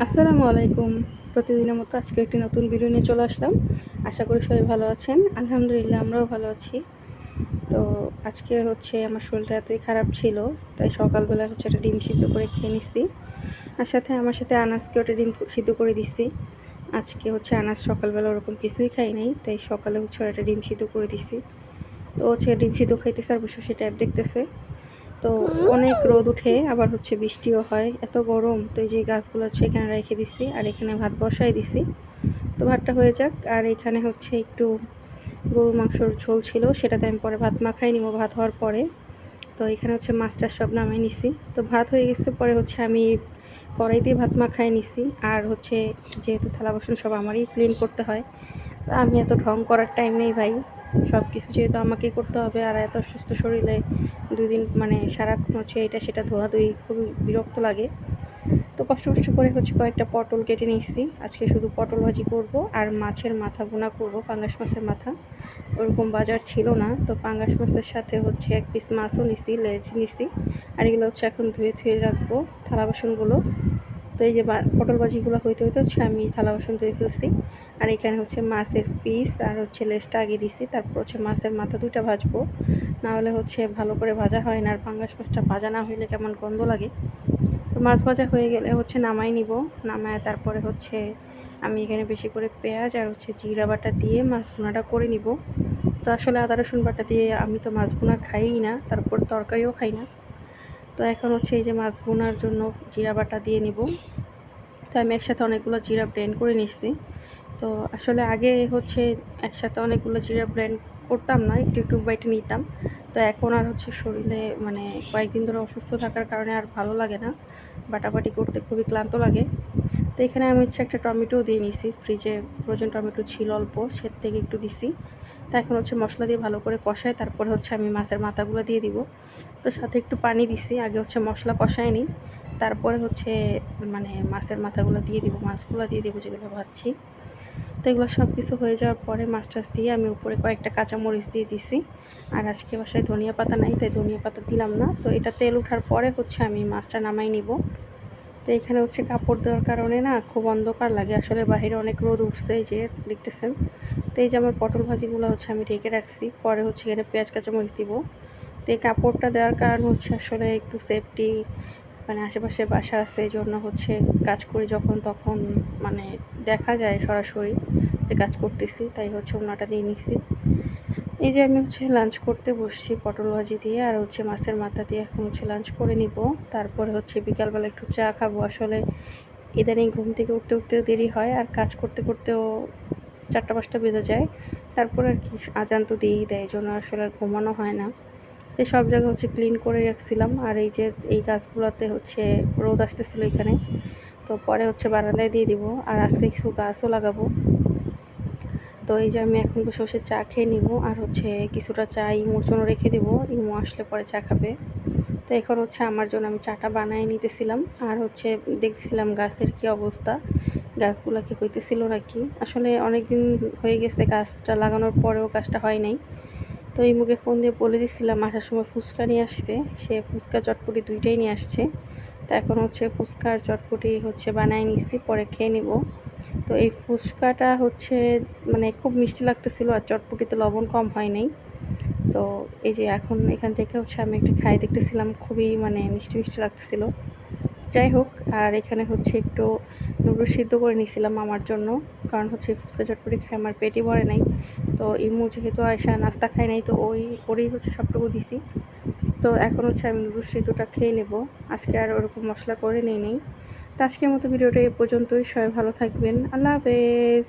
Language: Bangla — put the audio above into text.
আসসালামু আলাইকুম। প্রতিদিনের মতো আজকে একটি নতুন ভিডিও নিয়ে চলে আসলাম। আশা করি সবাই ভালো আছেন। আলহামদুলিল্লাহ আমরাও ভালো আছি। তো আজকে আমার শরীরটা এতই খারাপ ছিল, তাই সকালবেলা একটা ডিম সিদ্ধ করে খেয়ে নিছি। আর আমার সাথে আনাজকে ওটা ডিম সিদ্ধ করে দিছি। আজকে আনাজ সকালবেলা ওরকম কিছুই খাই নাই, তাই সকালে একটা ডিম সিদ্ধ করে দিছি। তো ডিম সিদ্ধ খাইতেছে আর বসে সে ট্যাব দেখতেছে। তো অনেক রোদ উঠে আবার বৃষ্টিও হয়, এত গরম। তো এই যে গাছগুলো এখানে রেখে দিছি আর এখানে ভাত বসাই দিছি। তো ভাতটা হয়ে যাক। আর এখানে একটু গরু মাংসর ঝোল ছিল, সেটাতে আমি পরে ভাত মাখাই নিব ভাত হওয়ার পরে। তো এখানে মাছটা সব নামাই নিছি। তো ভাত হয়ে গেছে পরে আমি কড়াইতে ভাত মাখাই নিছি। আর যেহেতু থালা বাসন সব আমারই ক্লিন করতে হয়, আমি এত ঢং করার টাইম নেই ভাই। সব কিছু যেহেতু আমাকেই করতে হবে, আর এত অসুস্থ শরীরে 2 দিন সারাক্ষণ এটা সেটা ধোয়াধুয়ি, খুবই বিরক্ত লাগে। তো কষ্ট করে কয়েকটা পটল কেটে নিয়েছি। আজকে শুধু পটল ভাজি করব আর মাছের মাথা ভুনা করব, পাঙ্গাস মাছের মাথা। ওরকম বাজার ছিল না, তো পাঙ্গাস মাছের সাথে 1 পিস মাছও নিছি, লেজ নিছি। আর এগুলো এখন ধুয়ে রাখবো থালা বাসনগুলো। তো এই যে পটল ভাজিগুলো হইতে আমি থালা বাসন ধুয়ে ফেলছি। আর এখানে মাছের পিস আর লেজটা আগে দিছি, তারপর মাছের মাথা 2টা ভাজবো। না হলে ভালো করে ভাজা হয় না, আর পাঙ্গাস মাছটা ভাজা না হইলে কেমন গন্ধ লাগে। তো মাছ ভাজা হয়ে গেলে নামাই নিব। নামায় তারপরে আমি এখানে বেশি করে পেঁয়াজ আর জিরা বাটা দিয়ে মাছ ভুনাটা করে নিব। তো আসলে আদা রসুন বাটা দিয়ে আমি তো মাছ ভুনা খাইই না, তারপর তরকারিও খাই না। তো এখন এই যে মাছ ভুনার জন্য জিরা বাটা দিয়ে নিব। তো আমি একসাথে অনেকগুলো জিরা ব্লেন্ড করে নিচ্ছি। তো আসলে আগে একসাথে অনেকগুলো জিরা ব্লেন্ড করতাম না, একটু বাইটে নিতাম। তো এখন আর শরীরে কয়েকদিন ধরে অসুস্থ থাকার কারণে আর ভালো লাগে না, বাটাবাটি করতে খুবই ক্লান্ত লাগে। তো এখানে আমি একটা টমেটো দিয়ে নিছি, ফ্রিজে ফ্রোজেন টমেটো ছিল অল্প, সে থেকে একটু দিছি। তো এখন মশলা দিয়ে ভালো করে কষাই, তারপরে আমি মাছের মাথাগুলো দিয়ে দিব। তো সাথে একটু পানি দিছি, আগে মশলা কষাই নিই, তারপরে মাছের মাথাগুলো দিয়ে দিব, মাছগুলো দিয়ে দিব যেগুলো ভাজছি। তো এগুলো সব কিছু হয়ে যাওয়ার পরে মাছ টাছ দিয়ে আমি উপরে কয়েকটা কাঁচামরিচ দিয়ে দিছি। আর আজকে বাসায় ধনিয়া পাতা নাই, তাই ধনিয়া পাতা দিলাম না। তো এটা তেল ওঠার পরে আমি মাছটা নামাই নিব। তো এখানে কাপড় দেওয়ার কারণে না খুব অন্ধকার লাগে, আসলে বাইরে অনেক রোদ উঠছে, এই যে দেখতেছেন। তো এই যে আমার পটল ভাজিগুলো আমি ঢেকে রাখছি, পরে এখানে পেঁয়াজ কাঁচামরিচ দিব। তো এই কাপড়টা দেওয়ার কারণ আসলে একটু সেফটি, আশেপাশে বাসা আছে, এই জন্য কাজ করি যখন তখন দেখা যায় সরাসরি যে কাজ করতেছি, তাই ওনাটা দিয়ে নিছি। এই যে আমি লাঞ্চ করতে বসছি পটল ভাজি দিয়ে আর মাছের মাথা দিয়ে। এখন লাঞ্চ করে নিব, তারপরে বিকালবেলা একটু চা খাবো। আসলে ইদানিং ঘুম থেকে উঠতেও দেরি হয়, আর কাজ করতেও 4টা-5টা বেজে যায়। তারপর আর কি আজান তো দিয়েই দেয়, এই জন্য আসলে আর ঘুমানো হয় না। তো সব জায়গা ক্লিন করে রাখছিলাম। আর এই যে এই গাছগুলোতে রোদ আসতেছিল এখানে, তো পরে বারান্দায় দিয়ে দিব। আর আজকে কিছু গাছও লাগাবো। তো এই যে আমি এখন বসে চা খেয়ে নিব, আর কিছুটা চা ইমুর জন্য রেখে দেবো, ইমু আসলে পরে চা খাবে। তো এখন আমার জন্য আমি চাটা বানিয়ে নিতেছিলাম, আর দেখতেছিলাম গাছের কি অবস্থা, গাছগুলো কি হইতেছিল নাকি। আসলে অনেক দিন হয়ে গেছে গাছটা লাগানোর পরেও গাছটা হয় নাই। তো ইমুকে ফোন দিয়ে বলে দিছিলাম আসার সময় ফুচকা নিয়ে আসতে, সে ফুচকা চটপটি 2টাই নিয়ে আসছে। তো এখন ফুচকা আর চটপটি বানায় নিচ্ছি, পরে খেয়ে নিব। তো এই ফুচকাটা খুব মিষ্টি লাগতেছিল, আর চটপটিতে লবণ কম হয় নাই। তো এই যে এখন এখান থেকে আমি একটা খাই দেখতেছিলাম, খুবই মিষ্টি মিষ্টি লাগতেছিল। যাই হোক, আর এখানে একটু নুডলস সিদ্ধ করে নিয়েছিলাম আমার জন্য, কারণ ফুচকা চটপটি খাই আমার পেটই ভরে নাই। তো ইমু যেহেতু আয়সা নাস্তা খাই নাই, তো ওরই সবটুকু দিছি। তো এখন আমি নুডলস সিদ্ধটা খেয়ে নেব। আজকে আর ওরকম মশলা করে নেই। তো আজকের মতো ভিডিওটা এই পর্যন্তই। সবাই ভালো থাকবেন। আল্লাহ হাফেজ।